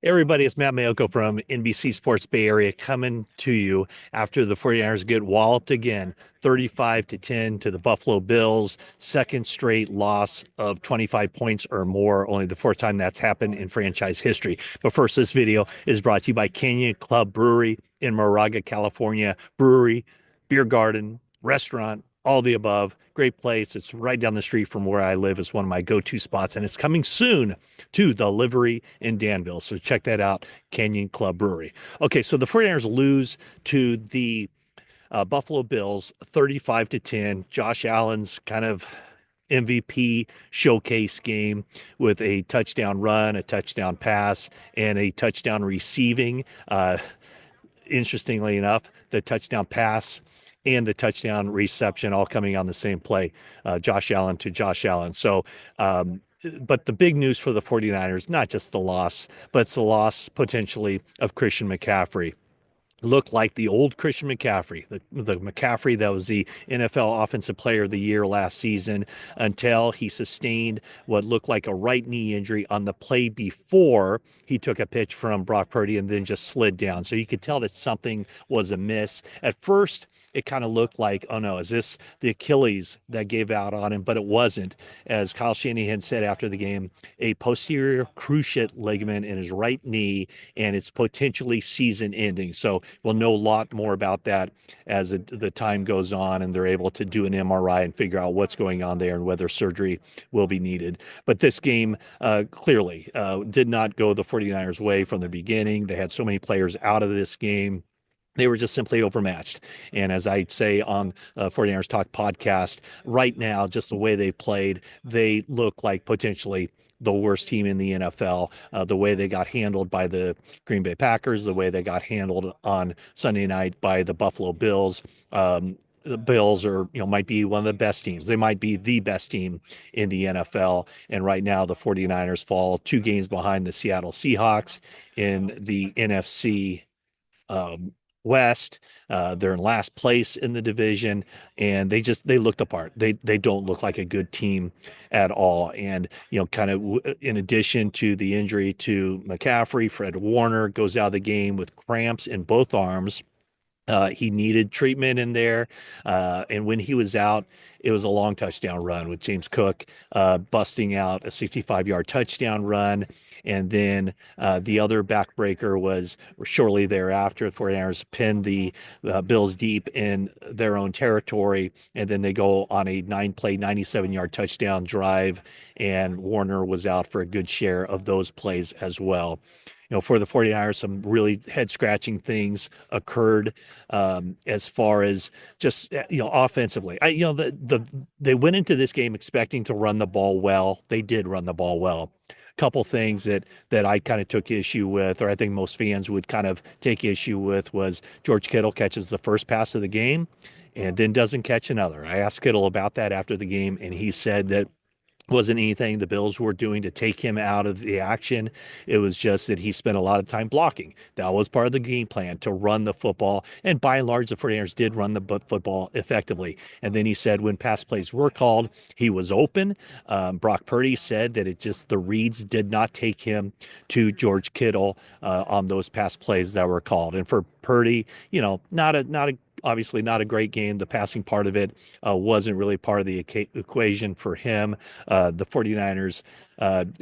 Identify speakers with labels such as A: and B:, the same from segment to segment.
A: Everybody, it's Matt Mayoko from NBC Sports Bay Area coming to you after the 49ers get walloped again, 35-10 to the Buffalo Bills, second straight loss of 25 points or more, only the fourth time that's happened in franchise history. But first, this video is brought to you by Canyon Club Brewery in Moraga, California. Brewery, beer garden, restaurant, all the above. Great place. It's right down the street from where I live. It's one of my go-to spots, and it's coming soon to the Livery in Danville. So check that out, Canyon Club Brewery. Okay, so the 49ers lose to the Buffalo Bills 35-10. Josh Allen's kind of MVP showcase game with a touchdown run, a touchdown pass, and a touchdown receiving. Interestingly enough, the touchdown pass and the touchdown reception all coming on the same play, Josh Allen to Josh Allen. But the big news for the 49ers, not just the loss, but it's the loss potentially of Christian McCaffrey. Looked like the old Christian McCaffrey, the McCaffrey that was the NFL Offensive Player of the Year last season, until he sustained what looked like a right knee injury on the play before he took a pitch from Brock Purdy and then just slid down. So you could tell that something was amiss. At first, it kind of looked like, oh no, is this the Achilles that gave out on him? But it wasn't. As Kyle Shanahan said after the game, a posterior cruciate ligament in his right knee, and it's potentially season ending. So we'll know a lot more about that as the time goes on and they're able to do an MRI and figure out what's going on there and whether surgery will be needed. But this game clearly did not go the 49ers' way from the beginning. They had so many players out of this game. They were just simply overmatched. And as I say on 49ers Talk podcast, right now, just the way they played, they look like potentially the worst team in the NFL. The way they got handled by the Green Bay Packers, the way they got handled on Sunday night by the Buffalo Bills. The Bills are, might be one of the best teams. They might be the best team in the NFL. And right now, the 49ers fall 2 games behind the Seattle Seahawks in the NFC um, West. They're in last place in the division, and they look the part. They don't look like a good team at all. And kind of in addition to the injury to McCaffrey, Fred Warner goes out of the game with cramps in both arms. He needed treatment in there. And when he was out, it was a long touchdown run with James Cook busting out a 65-yard touchdown run. And then the other backbreaker was shortly thereafter, the 49ers pinned the Bills deep in their own territory. And then they go on a 9-play, 97-yard touchdown drive. And Warner was out for a good share of those plays as well. For the 49ers, some really head scratching things occurred as far as just, offensively. They went into this game expecting to run the ball well. They did run the ball well. Couple things that I kind of took issue with, or I think most fans would kind of take issue with, was George Kittle catches the first pass of the game and then doesn't catch another. I asked Kittle about that after the game, and he said that wasn't anything the Bills were doing to take him out of the action. It was just that he spent a lot of time blocking. That was part of the game plan, to run the football. And by and large, the 49ers did run the football effectively. And then he said when pass plays were called, he was open. Brock Purdy said that the reads did not take him to George Kittle on those pass plays that were called. And for Purdy, not a obviously not a great game. The passing part of it wasn't really part of the equation for him. The 49ers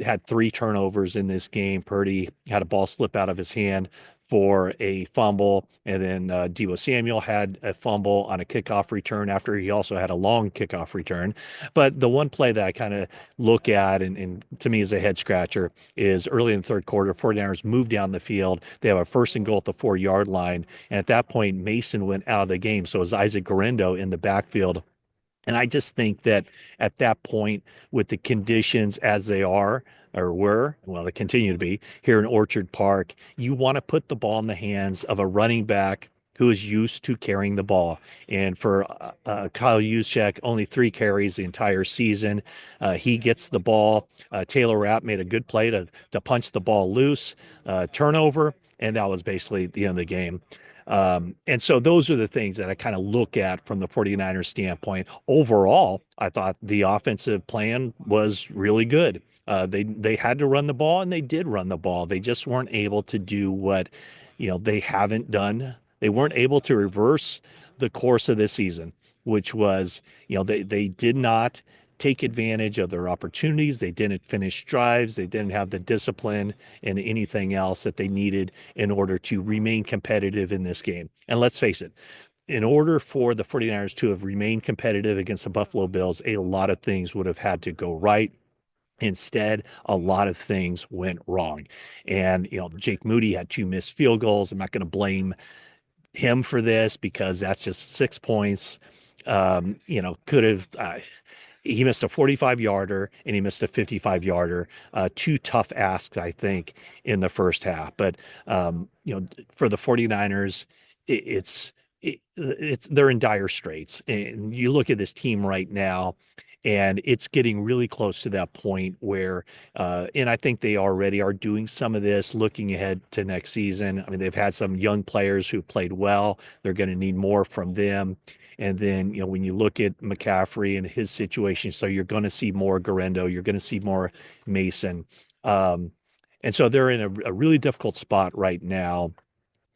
A: had 3 turnovers in this game. Purdy had a ball slip out of his hand for a fumble, and then Deebo Samuel had a fumble on a kickoff return after he also had a long kickoff return. But the one play that I kind of look at and to me is a head scratcher is early in the third quarter, 49ers move down the field. They have a first and goal at the 4-yard line. And at that point, Mason went out of the game. So it was Isaac Guerendo in the backfield. And I just think that at that point, with the conditions as they are or were, well, they continue to be here in Orchard Park, you want to put the ball in the hands of a running back who is used to carrying the ball. And for Kyle Juszczyk, only 3 carries the entire season. He gets the ball. Taylor Rapp made a good play to punch the ball loose, turnover, and that was basically the end of the game. And so those are the things that I kind of look at from the 49ers standpoint. Overall, I thought the offensive plan was really good. They had to run the ball, and they did run the ball. They just weren't able to do what, they haven't done. They weren't able to reverse the course of this season, which was, they did not take advantage of their opportunities. They didn't finish drives. They didn't have the discipline and anything else that they needed in order to remain competitive in this game. And let's face it, in order for the 49ers to have remained competitive against the Buffalo Bills, a lot of things would have had to go right. Instead, a lot of things went wrong. And, Jake Moody had two missed field goals. I'm not going to blame him for this because that's just 6 points. Could have, he missed a 45-yarder and he missed a 55-yarder. Two tough asks, I think, in the first half. But, for the 49ers, they're in dire straits. And you look at this team right now, and it's getting really close to that point where, and I think they already are doing some of this looking ahead to next season. I mean, they've had some young players who played well. They're going to need more from them. And then, when you look at McCaffrey and his situation, so you're going to see more Garendo, you're going to see more Mason. And so they're in a really difficult spot right now.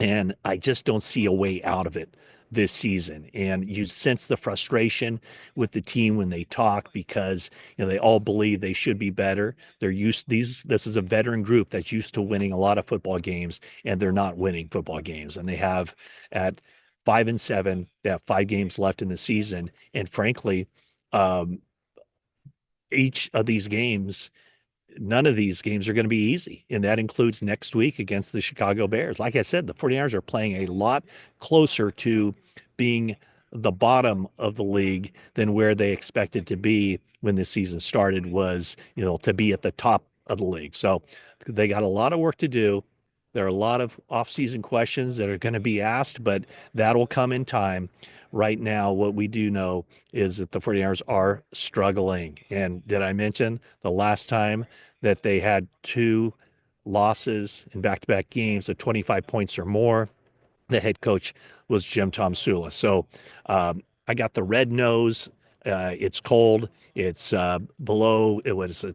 A: And I just don't see a way out of it this season. And you sense the frustration with the team when they talk because they all believe they should be better. This is a veteran group that's used to winning a lot of football games, and they're not winning football games. And they have at 5-7, they have 5 games left in the season. And frankly, each of these games, none of these games are going to be easy. And that includes next week against the Chicago Bears. Like I said, the 49ers are playing a lot closer to being the bottom of the league than where they expected to be when the season started was, to be at the top of the league. So they got a lot of work to do. There are a lot of offseason questions that are going to be asked, but that'll come in time. Right now, what we do know is that the 49ers are struggling. And did I mention the last time that they had 2 losses in back-to-back games of 25 points or more? The head coach was Jim Tomsula. So I got the red nose. It's cold. It's below. It was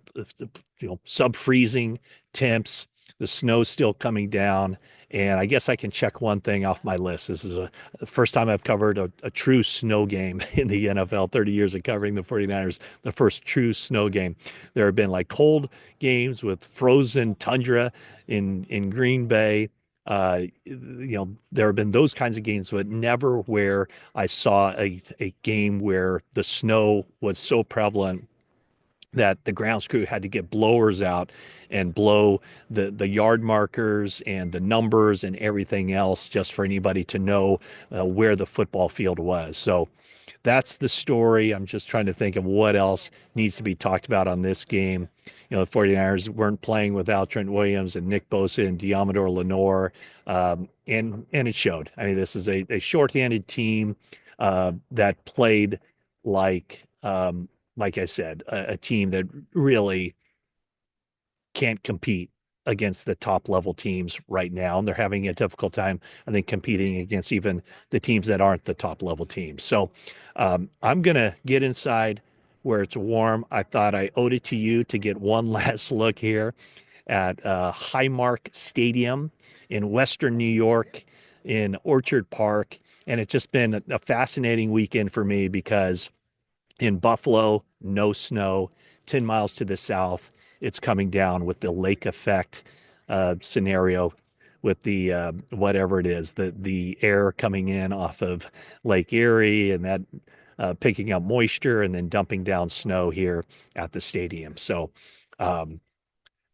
A: sub-freezing temps. The snow's still coming down. And I guess I can check one thing off my list. This is the first time I've covered a true snow game in the NFL, 30 years of covering the 49ers, the first true snow game. There have been like cold games with frozen tundra in Green Bay. There have been those kinds of games, but never where I saw a game where the snow was so prevalent that the grounds crew had to get blowers out and blow the yard markers and the numbers and everything else just for anybody to know where the football field was. So that's the story. I'm just trying to think of what else needs to be talked about on this game. The 49ers weren't playing without Trent Williams and Nick Bosa and Diamador Lenore, and it showed. I mean, this is a shorthanded team that played like I said, a team that really can't compete against the top level teams right now. And they're having a difficult time, I think, competing against even the teams that aren't the top level teams. So I'm going to get inside where it's warm. I thought I owed it to you to get one last look here at Highmark Stadium in Western New York in Orchard Park. And it's just been a fascinating weekend for me because in Buffalo, no snow. 10 miles to the south, it's coming down with the lake effect scenario with the whatever it is, the air coming in off of Lake Erie and that picking up moisture and then dumping down snow here at the stadium. So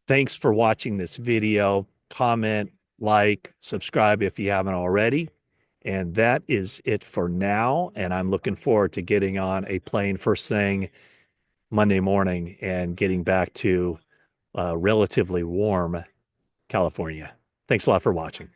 A: thanks for watching this video. Comment, like, subscribe if you haven't already. And that is it for now. And I'm looking forward to getting on a plane first thing Monday morning and getting back to relatively warm California. Thanks a lot for watching.